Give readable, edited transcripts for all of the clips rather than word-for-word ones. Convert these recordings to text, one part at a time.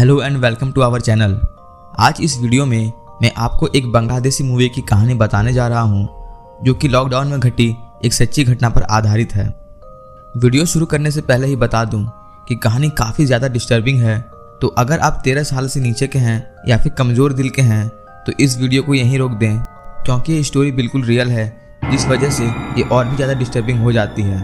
Hello and welcome to our channel. आज इस video में मैं आपको एक बांग्लादेशी मूवी की कहानी बताने जा रहा हूं जो कि लॉकडाउन में घटी एक सच्ची घटना पर आधारित है। वीडियो शुरू करने से पहले ही बता दूं कि कहानी काफ़ी ज़्यादा डिस्टर्बिंग है, तो अगर आप 13 साल से नीचे के हैं या फिर कमज़ोर दिल के हैं तो इस वीडियो को यहीं रोक दें, क्योंकि ये स्टोरी बिल्कुल रियल है, जिस वजह से ये और भी ज़्यादा डिस्टर्बिंग हो जाती है।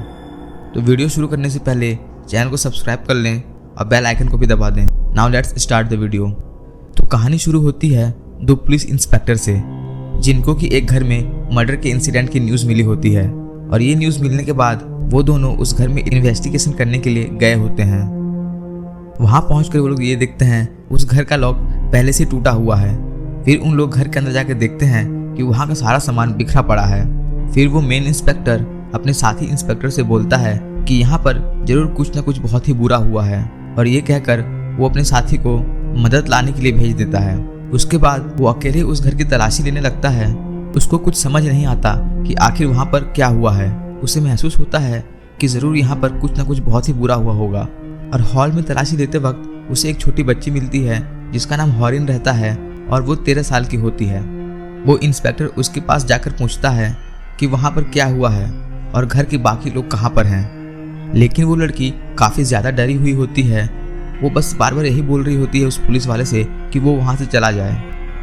तो वीडियो शुरू करने से पहले चैनल को सब्सक्राइब कर लें और बेल आइकन को भी दबा दें। Now let's start the video. तो कहानी शुरू होती है दो पुलिस इंस्पेक्टर से, जिनको कि एक घर में मर्डर के इंसिडेंट की न्यूज़ मिली होती है, और ये न्यूज़ मिलने के बाद वो दोनों उस घर में इन्वेस्टिगेशन करने के लिए गए होते हैं। वहाँ पहुँचकर वो लोग ये देखते हैं उस घर का लॉक पहले से टूटा हुआ है। फिर उन लोग घर के अंदर जाकर देखते हैं कि वहाँ का सारा सामान बिखरा पड़ा है। फिर वो मेन इंस्पेक्टर अपने साथी इंस्पेक्टर से बोलता है कि यहाँ पर जरूर कुछ ना कुछ बहुत ही बुरा हुआ है, और ये कहकर वो अपने साथी को मदद लाने के लिए भेज देता है। उसके बाद वो अकेले उस घर की तलाशी लेने लगता है। उसको कुछ समझ नहीं आता कि आखिर वहाँ पर क्या हुआ है। उसे महसूस होता है कि ज़रूर यहाँ पर कुछ ना कुछ बहुत ही बुरा हुआ होगा। और हॉल में तलाशी लेते वक्त उसे एक छोटी बच्ची मिलती है जिसका नाम हॉरिन रहता है, और वो 13 साल की होती है। वो इंस्पेक्टर उसके पास जाकर पूछता है कि वहाँ पर क्या हुआ है और घर के बाकी लोग कहाँ पर हैं। लेकिन वो लड़की काफ़ी ज़्यादा डरी हुई होती है। वो बस बार बार यही बोल रही होती है उस पुलिस वाले से कि वो वहाँ से चला जाए।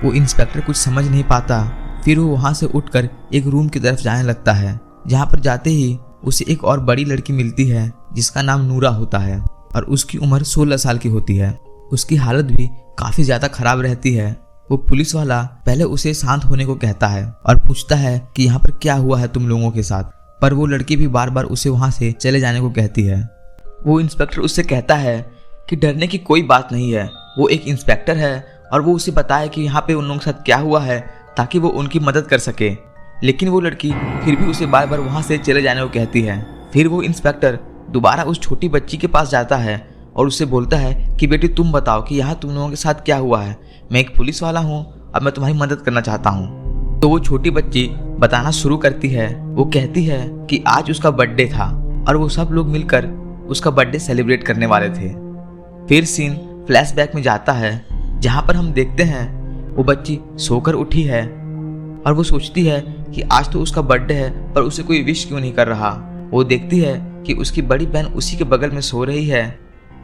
वो इंस्पेक्टर कुछ समझ नहीं पाता। फिर वो वहाँ से उठकर एक रूम की तरफ जाने लगता है, जहाँ पर जाते ही उसे एक और बड़ी लड़की मिलती है जिसका नाम नूरा होता है, और उसकी उम्र 16 साल की होती है। उसकी हालत भी काफ़ी ज़्यादा खराब रहती है। वो पुलिस वाला पहले उसे शांत होने को कहता है और पूछता है कि यहाँ पर क्या हुआ है तुम लोगों के साथ, पर वो लड़की भी बार बार उसे वहाँ से चले जाने को कहती है। वो इंस्पेक्टर उससे कहता है कि डरने की कोई बात नहीं है, वो एक इंस्पेक्टर है और वो उसे बताए कि यहाँ पे उन लोगों के साथ क्या हुआ है ताकि वो उनकी मदद कर सके। लेकिन वो लड़की फिर भी उसे बार बार वहाँ से चले जाने को कहती है। फिर वो इंस्पेक्टर दोबारा उस छोटी बच्ची के पास जाता है और उससे बोलता है कि बेटी तुम बताओ कि यहाँ तुम लोगों के साथ क्या हुआ है। मैं एक पुलिस वाला हूँ, अब मैं तुम्हारी मदद करना चाहता हूँ। तो वो छोटी बच्ची बताना शुरू करती है। वो कहती है कि आज उसका बर्थडे था और वो सब लोग मिलकर उसका बर्थडे सेलिब्रेट करने वाले थे। फिर सीन फ्लैशबैक में जाता है, जहाँ पर हम देखते हैं वो बच्ची सोकर उठी है और वो सोचती है कि आज तो उसका बर्थडे है पर उसे कोई विश क्यों नहीं कर रहा। वो देखती है कि उसकी बड़ी बहन उसी के बगल में सो रही है।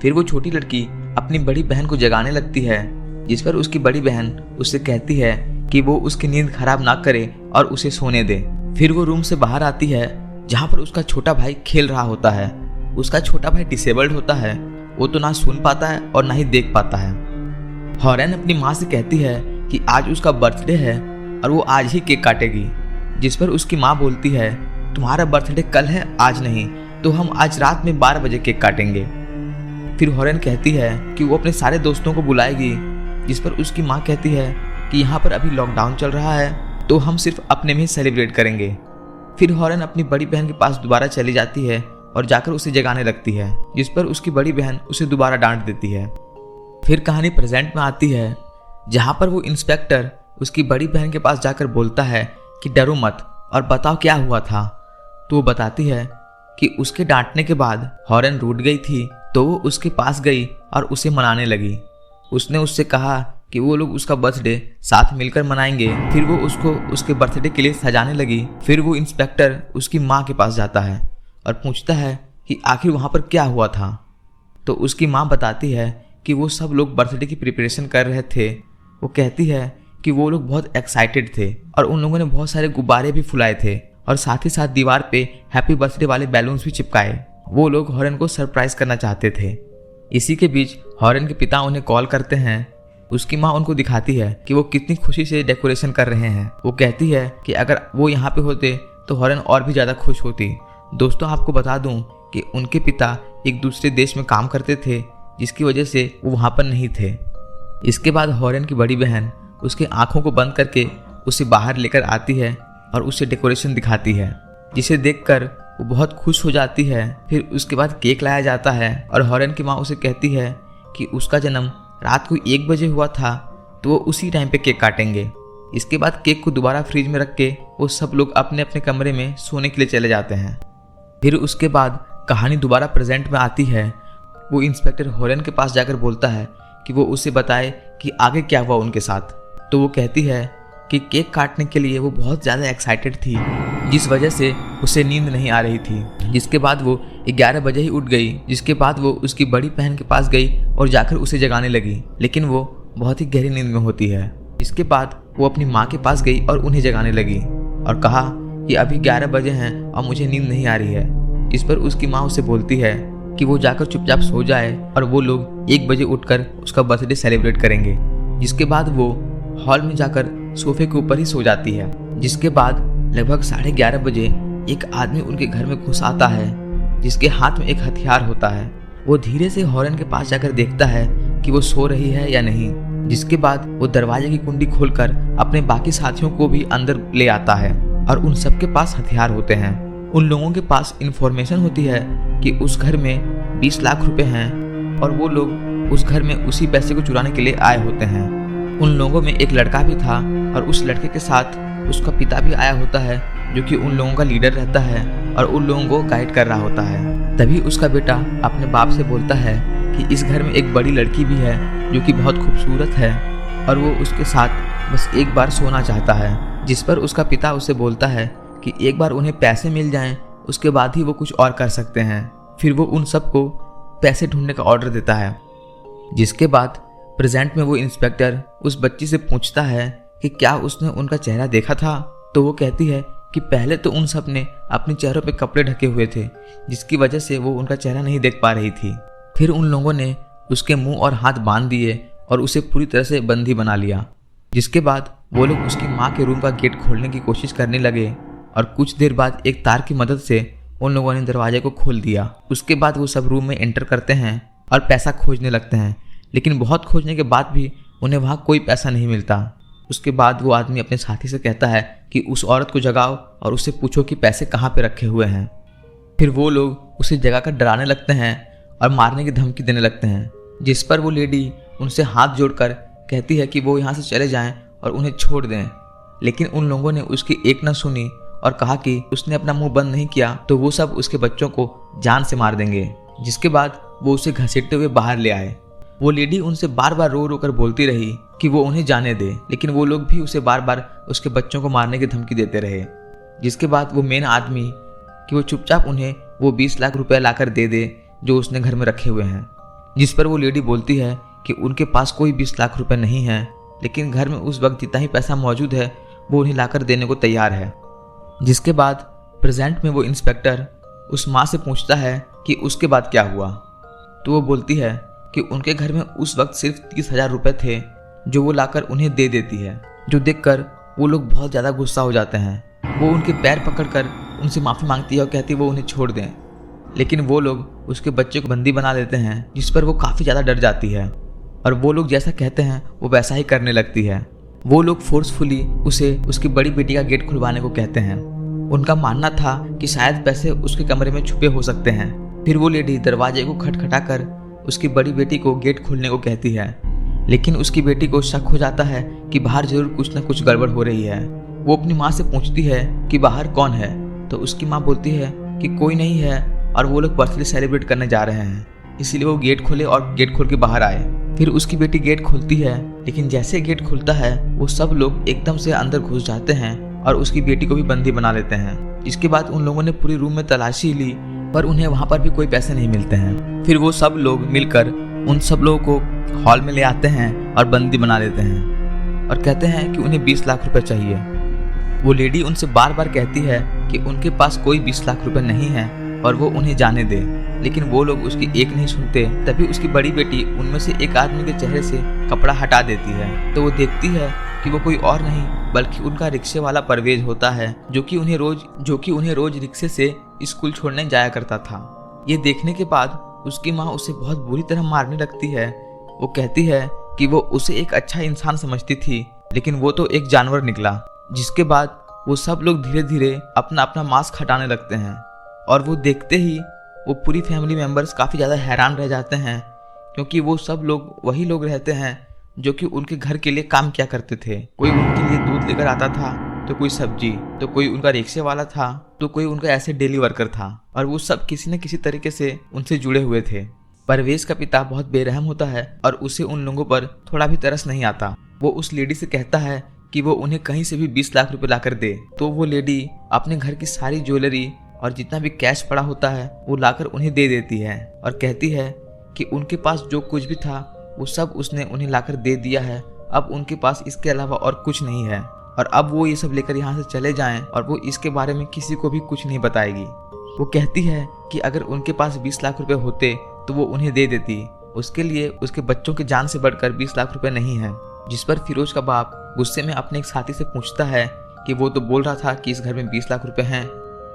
फिर वो छोटी लड़की अपनी बड़ी बहन को जगाने लगती है, जिस पर उसकी बड़ी बहन उससे कहती है कि वो उसकी नींद खराब ना करे और उसे सोने दे। फिर वो रूम से बाहर आती है, जहाँ पर उसका छोटा भाई खेल रहा होता है। उसका छोटा भाई डिसेबल्ड होता है, वो तो ना सुन पाता है और ना ही देख पाता है। हॉरेन अपनी माँ से कहती है कि आज उसका बर्थडे है और वो आज ही केक काटेगी, जिस पर उसकी माँ बोलती है तुम्हारा बर्थडे कल है आज नहीं, तो हम आज रात में 12 बजे केक काटेंगे। फिर हॉरेन कहती है कि वो अपने सारे दोस्तों को बुलाएगी, जिस पर उसकी माँ कहती है कि यहाँ पर अभी लॉकडाउन चल रहा है तो हम सिर्फ अपने में ही सेलिब्रेट करेंगे। फिर हॉरेन अपनी बड़ी बहन के पास दोबारा चली जाती है और जाकर उसे जगाने लगती है, जिस पर उसकी बड़ी बहन उसे दोबारा डांट देती है। फिर कहानी प्रेजेंट में आती है, जहाँ पर वो इंस्पेक्टर उसकी बड़ी बहन के पास जाकर बोलता है कि डरो मत और बताओ क्या हुआ था। तो वो बताती है कि उसके डांटने के बाद हॉरेन रूठ गई थी, तो वो उसके पास गई और उसे मनाने लगी। उसने उससे कहा कि वो लोग उसका बर्थडे साथ मिलकर मनाएंगे। फिर वो उसको उसके बर्थडे के लिए सजाने लगी। फिर वो इंस्पेक्टर उसकी माँ के पास जाता है और पूछता है कि आखिर वहाँ पर क्या हुआ था। तो उसकी माँ बताती है कि वो सब लोग बर्थडे की प्रिपरेशन कर रहे थे। वो कहती है कि वो लोग बहुत एक्साइटेड थे और उन लोगों ने बहुत सारे गुब्बारे भी फुलाए थे और साथ ही साथ दीवार पे हैप्पी बर्थडे वाले बैलून्स भी चिपकाए। वो लोग हॉरेन को सरप्राइज करना चाहते थे। इसी के बीच हॉरेन के पिता उन्हें कॉल करते हैं। उसकी माँ उनको दिखाती है कि वो कितनी खुशी से डेकोरेशन कर रहे हैं। वो कहती है कि अगर वो यहाँ पे होते तो हॉरेन और भी ज़्यादा खुश होती। दोस्तों, आपको बता दूं कि उनके पिता एक दूसरे देश में काम करते थे, जिसकी वजह से वो वहाँ पर नहीं थे। इसके बाद हॉरेन की बड़ी बहन उसके आँखों को बंद करके उसे बाहर लेकर आती है और उसे डेकोरेशन दिखाती है, जिसे देखकर वो बहुत खुश हो जाती है। फिर उसके बाद केक लाया जाता है और हॉरेन की माँ उसे कहती है कि उसका जन्म रात को 1 बजे हुआ था, तो वो उसी टाइम पे केक काटेंगे। इसके बाद केक को दोबारा फ्रिज में रख के वो सब लोग अपने अपने कमरे में सोने के लिए चले जाते हैं। फिर उसके बाद कहानी दोबारा प्रेजेंट में आती है। वो इंस्पेक्टर हॉरेन के पास जाकर बोलता है कि वो उसे बताए कि आगे क्या हुआ उनके साथ। तो वो कहती है कि केक काटने के लिए वो बहुत ज़्यादा एक्साइटेड थी, जिस वजह से उसे नींद नहीं आ रही थी। जिसके बाद वो 11 बजे ही उठ गई। जिसके बाद वो उसकी बड़ी बहन के पास गई और जाकर उसे जगाने लगी, लेकिन वो बहुत ही गहरी नींद में होती है। इसके बाद वो अपनी माँ के पास गई और उन्हें जगाने लगी और कहा कि अभी 11 बजे हैं और मुझे नींद नहीं आ रही है। इस पर उसकी माँ उसे बोलती है कि वो जाकर चुपचाप सो जाए और वो लोग 1 बजे उठकर उसका बर्थडे सेलिब्रेट करेंगे। जिसके बाद वो हॉल में जाकर सोफे के ऊपर ही सो जाती है। जिसके बाद लगभग 11:30 बजे एक आदमी उनके घर में घुस आता है, जिसके हाथ में एक हथियार होता है। वो धीरे से हॉर्न के पास जाकर देखता है कि वो सो रही है या नहीं। जिसके बाद वो दरवाजे की कुंडी खोलकर अपने बाकी साथियों को भी अंदर ले आता है और उन सबके पास हथियार होते हैं। उन लोगों के पास इंफॉर्मेशन होती है कि उस घर में 20 लाख रुपए हैं और वो लोग उस घर में उसी पैसे को चुराने के लिए आए होते हैं। उन लोगों में एक लड़का भी था और उस लड़के के साथ उसका पिता भी आया होता है, जो कि उन लोगों का लीडर रहता है और उन लोगों को गाइड कर रहा होता है। तभी उसका बेटा अपने बाप से बोलता है कि इस घर में एक बड़ी लड़की भी है जो कि बहुत खूबसूरत है और वो उसके साथ बस एक बार सोना चाहता है। जिस पर उसका पिता उसे बोलता है कि एक बार उन्हें पैसे मिल जाएं, उसके बाद ही वो कुछ और कर सकते हैं। फिर वो उन सबको पैसे ढूंढने का ऑर्डर देता है। जिसके बाद प्रेजेंट में वो इंस्पेक्टर उस बच्ची से पूछता है कि क्या उसने उनका चेहरा देखा था। तो वो कहती है कि पहले तो उन सब ने अपने चेहरों पे कपड़े ढके हुए थे, जिसकी वजह से वो उनका चेहरा नहीं देख पा रही थी। फिर उन लोगों ने उसके मुंह और हाथ बांध दिए और उसे पूरी तरह से बंदी बना लिया। जिसके बाद वो लोग उसकी माँ के रूम का गेट खोलने की कोशिश करने लगे और कुछ देर बाद एक तार की मदद से उन लोगों ने दरवाजे को खोल दिया। उसके बाद वो सब रूम में एंटर करते हैं और पैसा खोजने लगते हैं, लेकिन बहुत खोजने के बाद भी उन्हें वहाँ कोई पैसा नहीं मिलता। उसके बाद वो आदमी अपने साथी से कहता है कि उस औरत को जगाओ और उससे पूछो कि पैसे कहाँ पे रखे हुए हैं। फिर वो लोग उसे जगाकर डराने लगते हैं और मारने की धमकी देने लगते हैं। जिस पर वो लेडी उनसे हाथ जोड़कर कहती है कि वो यहाँ से चले जाएं और उन्हें छोड़ दें, लेकिन उन लोगों ने उसकी एक न सुनी और कहा कि उसने अपना मुंह बंद नहीं किया तो वो सब उसके बच्चों को जान से मार देंगे। जिसके बाद वो उसे घसीटते हुए बाहर ले आए। वो लेडी उनसे बार बार रो रो कर बोलती रही कि वो उन्हें जाने दे, लेकिन वो लोग भी उसे बार बार उसके बच्चों को मारने की धमकी देते रहे। जिसके बाद वो मेन आदमी कि वो चुपचाप उन्हें वो 20 लाख रुपए लाकर दे दे जो उसने घर में रखे हुए हैं। जिस पर वो लेडी बोलती है कि उनके पास कोई 20 लाख रुपए नहीं है, लेकिन घर में उस वक्त जितना ही पैसा मौजूद है वो उन्हें लाकर देने को तैयार है। जिसके बाद प्रेजेंट में वो इंस्पेक्टर उस माँ से पूछता है कि उसके बाद क्या हुआ। तो वो बोलती है कि उनके घर में उस वक्त सिर्फ 30,000 रुपये थे जो वो लाकर उन्हें दे देती है, जो देखकर वो लोग बहुत ज़्यादा गुस्सा हो जाते हैं। वो उनके पैर पकड़कर उनसे माफ़ी मांगती है और कहती है वो उन्हें छोड़ दें, लेकिन वो लोग उसके बच्चे को बंदी बना लेते हैं। जिस पर वो काफ़ी ज़्यादा डर जाती है और वो लोग जैसा कहते हैं वो वैसा ही करने लगती है। वो लोग फोर्सफुली उसे उसकी बड़ी बेटी का गेट खुलवाने को कहते हैं। उनका मानना था कि शायद पैसे उसके कमरे में छुपे हो सकते हैं। फिर वो लेडी दरवाजे को खटखटाकर उसकी बड़ी बेटी को गेट खोलने को कहती है, लेकिन उसकी बेटी को शक हो जाता है कि बाहर जरूर कुछ न कुछ गड़बड़ हो रही है। वो अपनी माँ से पूछती है कि बाहर कौन है, तो उसकी माँ बोलती है कि कोई नहीं है और वो लोग बर्थडे सेलिब्रेट करने जा रहे हैं, इसीलिए वो गेट खोले और गेट खोल के बाहर आए। फिर उसकी बेटी गेट खोलती है, लेकिन जैसे गेट खुलता है वो सब लोग एकदम से अंदर घुस जाते हैं और उसकी बेटी को भी बंदी बना लेते हैं। इसके बाद उन लोगों ने पूरी रूम में तलाशी ली पर उन्हें वहाँ पर भी कोई पैसे नहीं मिलते हैं। फिर वो सब लोग मिलकर उन सब लोगों को हॉल में ले आते हैं और बंदी बना लेते हैं और कहते हैं कि उन्हें 20 लाख रुपए चाहिए। वो लेडी उनसे बार बार कहती है कि उनके पास कोई 20 लाख रुपए नहीं है और वो उन्हें जाने दे, लेकिन वो लोग उसकी एक नहीं सुनते। तभी उसकी बड़ी बेटी उनमें से एक आदमी के चेहरे से कपड़ा हटा देती है, तो वो देखती है कि वो कोई और नहीं बल्कि उनका रिक्शे वाला परवेज होता है, जो कि उन्हें रोज रिक्शे से स्कूल छोड़ने जाया करता था। ये देखने के बाद उसकी माँ उसे बहुत बुरी तरह मारने लगती है। वो कहती है कि वो उसे एक अच्छा इंसान समझती थी, लेकिन वो तो एक जानवर निकला। जिसके बाद वो सब लोग धीरे धीरे अपना अपना मास्क हटाने लगते हैं और वो देखते ही वो पूरी फैमिली मेंबर्स काफ़ी ज़्यादा हैरान रह जाते हैं, क्योंकि वो सब लोग वही लोग रहते हैं जो कि उनके घर के लिए काम किया करते थे। कोई उनके लिए दूध लेकर आता था, तो कोई सब्जी, तो कोई उनका रिक्शे वाला था, तो कोई उनका ऐसे डेली वर्कर था, और वो सब किसी न किसी तरीके से उनसे जुड़े हुए थे। परवेज का पिता बहुत बेरहम होता है और उसे उन लोगों पर थोड़ा भी तरस नहीं आता। वो उस लेडी से कहता है कि वो उन्हें कहीं से भी 20 लाख रुपए लाकर दे। तो वो लेडी अपने घर की सारी ज्वेलरी और जितना भी कैश पड़ा होता है वो लाकर उन्हें दे देती है और कहती है कि उनके पास जो कुछ भी था वो सब उसने उन्हें लाकर दे दिया है। अब उनके पास इसके अलावा और कुछ नहीं है और अब वो ये सब लेकर यहाँ से चले जाएं और वो इसके बारे में किसी को भी कुछ नहीं बताएगी। वो कहती है कि अगर उनके पास 20 लाख रुपए होते तो वो उन्हें दे देती। उसके लिए उसके बच्चों की जान से बढ़कर 20 लाख रुपए नहीं है। जिस पर फिरोज का बाप गुस्से में अपने एक साथी से पूछता है कि वो तो बोल रहा था कि इस घर में 20 लाख रुपए हैं।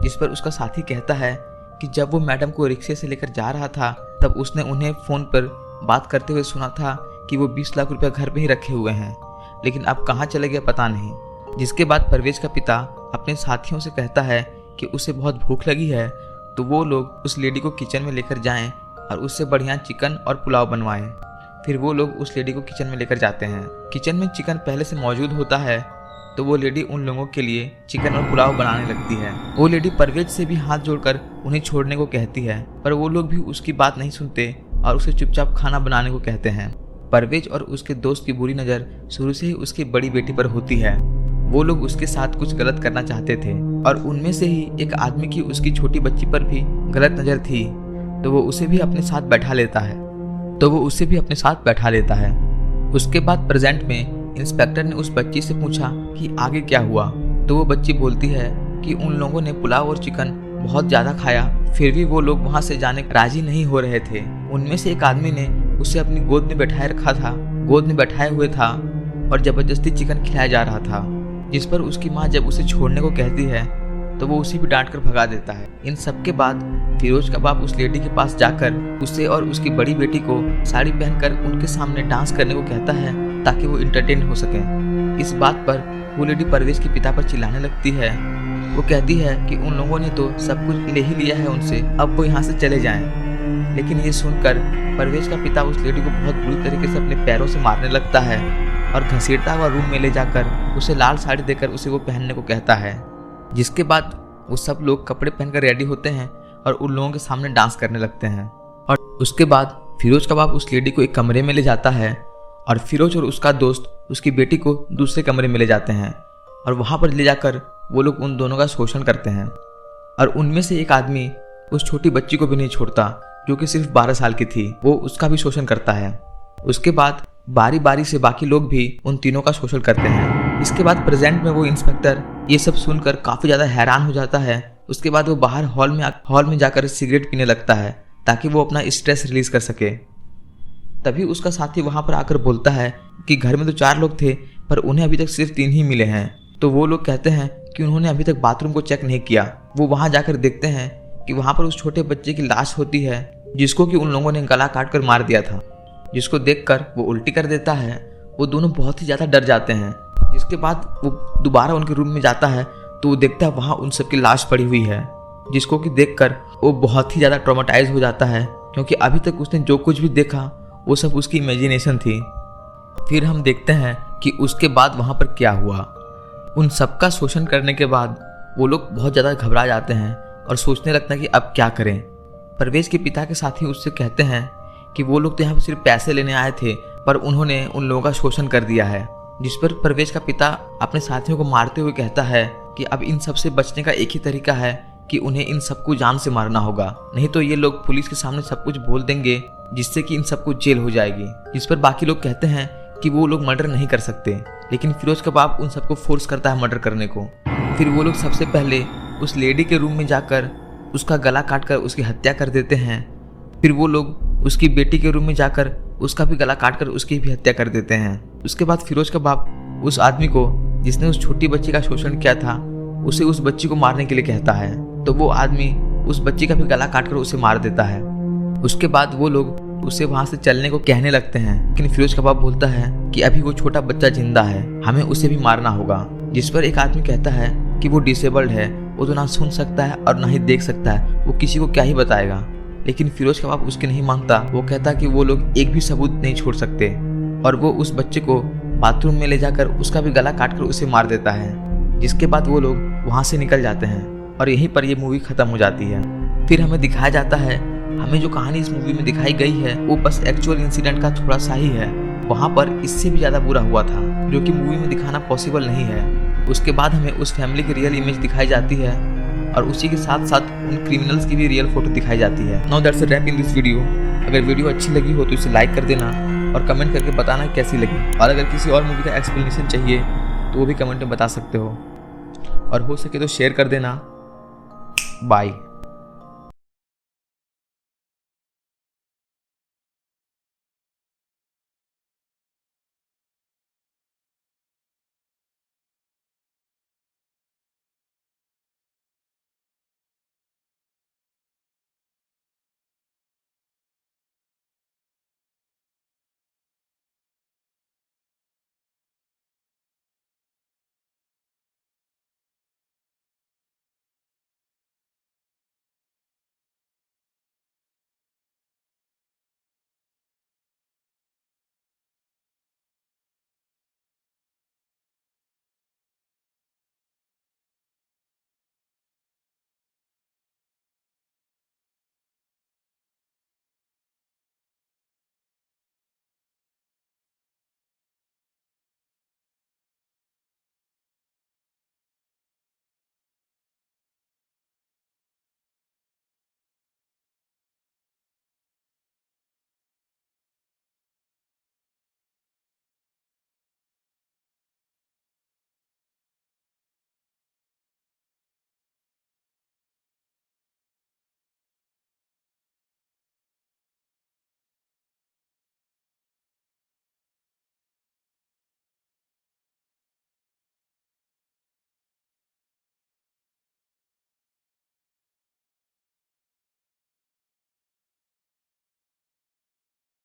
जिस पर उसका साथी कहता है कि जब वो मैडम को रिक्शे से लेकर जा रहा था तब उसने उन्हें फोन पर बात करते हुए सुना था कि वो 20 लाख रुपए घर में ही रखे हुए हैं, लेकिन अब कहाँ चले गए पता नहीं। जिसके बाद परवेज का पिता अपने साथियों से कहता है कि उसे बहुत भूख लगी है तो वो लोग उस लेडी को किचन में लेकर जाएं और उससे बढ़िया चिकन और पुलाव बनवाएं। फिर वो लोग उस लेडी को किचन में लेकर जाते हैं। किचन में चिकन पहले से मौजूद होता है तो वो लेडी उन लोगों के लिए चिकन और पुलाव बनाने लगती है। वो लेडी परवेज से भी हाथ जोड़कर उन्हें छोड़ने को कहती है, पर वो लोग भी उसकी बात नहीं सुनते और उसे चुपचाप खाना बनाने को कहते हैं। परवेज और उसके दोस्त की बुरी नज़र शुरू से ही उसकी बड़ी बेटी पर होती है। वो लोग उसके साथ कुछ गलत करना चाहते थे और उनमें से ही एक आदमी की उसकी छोटी बच्ची पर भी गलत नज़र थी, तो वो उसे भी अपने साथ बैठा लेता है। उसके बाद प्रेजेंट में इंस्पेक्टर ने उस बच्ची से पूछा कि आगे क्या हुआ, तो वो बच्ची बोलती है कि उन लोगों ने पुलाव और चिकन बहुत ज़्यादा खाया, फिर भी वो लोग वहाँ से जाने राजी नहीं हो रहे थे। उनमें से एक आदमी ने उसे अपनी गोद में बैठाए हुए था और ज़बरदस्ती चिकन खिलाया जा रहा था। जिस पर उसकी माँ जब उसे छोड़ने को कहती है तो वो उसे भी डांट कर भगा देता है। इन सब के बाद फिरोज का बाप उस लेडी के पास जाकर उसे और उसकी बड़ी बेटी को साड़ी पहनकर उनके सामने डांस करने को कहता है ताकि वो इंटरटेन हो सके। इस बात पर वो लेडी परवेज के पिता पर चिल्लाने लगती है। वो कहती है कि उन लोगों ने तो सब कुछ ले ही लिया है उनसे, अब वो यहाँ से चले जाएं। लेकिन ये सुनकर परवेज का पिता उस लेडी को बहुत बुरी तरीके से अपने पैरों से मारने लगता है और घसीटता हुआ रूम में ले जाकर उसे लाल साड़ी देकर उसे वो पहनने को कहता है। जिसके बाद वो सब लोग कपड़े पहनकर रेडी होते हैं और उन लोगों के सामने डांस करने लगते हैं। और उसके बाद फिरोज का बाप उस लेडी को एक कमरे में ले जाता है और फिरोज और उसका दोस्त उसकी बेटी को दूसरे कमरे में ले जाते हैं और वहाँ पर ले जाकर वो लोग उन दोनों का शोषण करते हैं। और उनमें से एक आदमी उस छोटी बच्ची को भी नहीं छोड़ता जो कि सिर्फ 12 साल की थी, वो उसका भी शोषण करता है। उसके बाद बारी बारी से बाकी लोग भी उन तीनों का शोषण करते हैं। इसके बाद प्रेजेंट में वो इंस्पेक्टर ये सब सुनकर काफ़ी ज़्यादा हैरान हो जाता है। उसके बाद वो बाहर हॉल में जाकर सिगरेट पीने लगता है ताकि वो अपना स्ट्रेस रिलीज कर सके। तभी उसका साथी वहाँ पर आकर बोलता है कि घर में तो 4 लोग थे पर उन्हें अभी तक सिर्फ 3 ही मिले हैं। तो वो लोग कहते हैं कि उन्होंने अभी तक बाथरूम को चेक नहीं किया। वो वहाँ जाकर देखते हैं कि वहाँ पर उस छोटे बच्चे की लाश होती है जिसको कि उन लोगों ने गला काट कर मार दिया था, जिसको देखकर वो उल्टी कर देता है। वो दोनों बहुत ही ज़्यादा डर जाते हैं। जिसके बाद वो दोबारा उनके रूम में जाता है तो वो देखता है वहाँ उन सबकी लाश पड़ी हुई है, जिसको कि देखकर वो बहुत ही ज़्यादा ट्रॉमेटाइज हो जाता है क्योंकि अभी तक उसने जो कुछ भी देखा वो सब उसकी इमेजिनेशन थी। फिर हम देखते हैं कि उसके बाद वहाँ पर क्या हुआ। उन सबका शोषण करने के बाद वो लोग बहुत ज़्यादा घबरा जाते हैं और सोचने लगते हैं कि अब क्या करें। परवेज के पिता के साथी उससे कहते हैं कि वो लोग तो यहाँ पर सिर्फ पैसे लेने आए थे पर उन्होंने उन लोगों का शोषण कर दिया है। जिस पर परवेज का पिता अपने साथियों को मारते हुए कहता है कि अब इन सब से बचने का एक ही तरीका है कि उन्हें इन सबको जान से मारना होगा, नहीं तो ये लोग पुलिस के सामने सब कुछ बोल देंगे जिससे कि इन सबको जेल हो जाएगी। जिस पर बाकी लोग कहते हैं कि वो लोग मर्डर नहीं कर सकते, लेकिन फिरोज का बाप उन सबको फोर्स करता है मर्डर करने को। फिर वो लोग सबसे पहले उस लेडी के रूम में जाकर उसका गला काट कर उसकी हत्या कर देते हैं। फिर वो लोग उसकी बेटी के रूम में जाकर उसका भी गला काट कर उसकी भी हत्या कर देते हैं। उसके बाद फिरोज का बाप उस आदमी को जिसने उस छोटी बच्ची का शोषण किया था उसे उस बच्ची को मारने के लिए कहता है, तो वो आदमी उस बच्ची का भी गला काट कर उसे मार देता है। उसके बाद वो लोग उसे वहाँ से चलने को कहने लगते हैं, लेकिन फिरोज का बाप बोलता है कि अभी वो छोटा बच्चा जिंदा है, हमें उसे भी मारना होगा। जिस पर एक आदमी कहता है कि वो डिसेबल्ड है, वो तो ना सुन सकता है और ना ही देख सकता है, वो किसी को क्या ही बताएगा। लेकिन फिरोज का बाप उसकी नहीं मानता। वो कहता कि वो लोग एक भी सबूत नहीं छोड़ सकते और वो उस बच्चे को बाथरूम में ले जाकर उसका भी गला काट कर उसे मार देता है। जिसके बाद वो लोग वहाँ से निकल जाते हैं और यहीं पर ये मूवी खत्म हो जाती है। फिर हमें दिखाया जाता है हमें जो कहानी इस मूवी में दिखाई गई है वो बस एक्चुअल इंसिडेंट का थोड़ा सा ही है। वहाँ पर इससे भी ज़्यादा बुरा हुआ था जो कि मूवी में दिखाना पॉसिबल नहीं है। उसके बाद हमें उस फैमिली की रियल इमेज दिखाई जाती है और उसी के साथ साथ उन क्रिमिनल्स की भी रियल फोटो दिखाई जाती है। Now that's a wrap in this video. अगर वीडियो अच्छी लगी हो तो इसे लाइक कर देना और कमेंट करके बताना कैसी लगी, और अगर किसी और मूवी का एक्सप्लेनेशन चाहिए तो वो भी कमेंट में बता सकते हो, और हो सके तो शेयर कर देना। बाय।